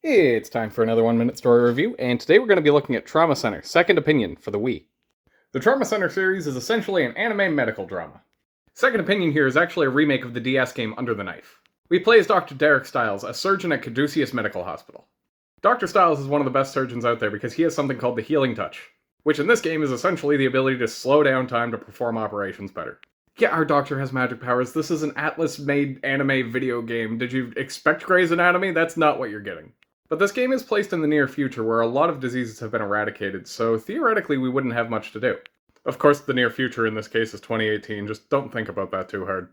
It's time for another 1 minute story review, and today we're going to be looking at Trauma Center Second Opinion for the Wii. The Trauma Center series is essentially an anime medical drama. Second Opinion here is actually a remake of the DS game Under the Knife. We play as Dr. Derek Stiles, a surgeon at Caduceus Medical Hospital. Dr. Stiles is one of the best surgeons out there because he has something called the Healing Touch, which in this game is essentially the ability to slow down time to perform operations better. Yeah, our doctor has magic powers. This is an Atlas-made anime video game. Did you expect Grey's Anatomy? That's not what you're getting. But this game is placed in the near future where a lot of diseases have been eradicated, so theoretically we wouldn't have much to do. Of course, the near future in this case is 2018, just don't think about that too hard.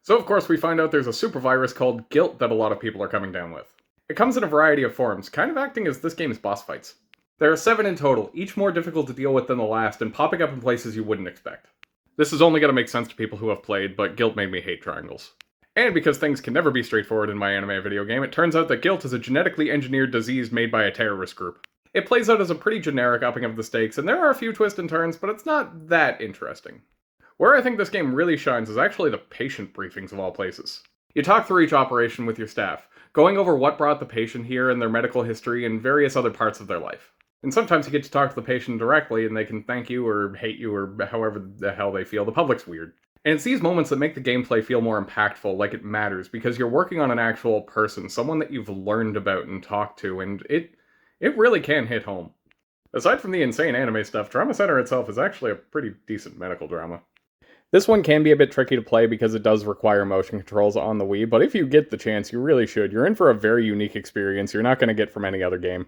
So of course we find out there's a super virus called Guilt that a lot of people are coming down with. It comes in a variety of forms, kind of acting as this game's boss fights. There are 7 in total, each more difficult to deal with than the last, and popping up in places you wouldn't expect. This is only going to make sense to people who have played, but Guilt made me hate triangles. And because things can never be straightforward in my anime video game, it turns out that Guilt is a genetically engineered disease made by a terrorist group. It plays out as a pretty generic upping of the stakes, and there are a few twists and turns, but it's not that interesting. Where I think this game really shines is actually the patient briefings of all places. You talk through each operation with your staff, going over what brought the patient here and their medical history and various other parts of their life. And sometimes you get to talk to the patient directly and they can thank you or hate you or however the hell they feel. The public's weird. And it's these moments that make the gameplay feel more impactful, like it matters, because you're working on an actual person, someone that you've learned about and talked to, and it really can hit home. Aside from the insane anime stuff, Trauma Center itself is actually a pretty decent medical drama. This one can be a bit tricky to play because it does require motion controls on the Wii, but if you get the chance, you really should. You're in for a very unique experience you're not going to get from any other game.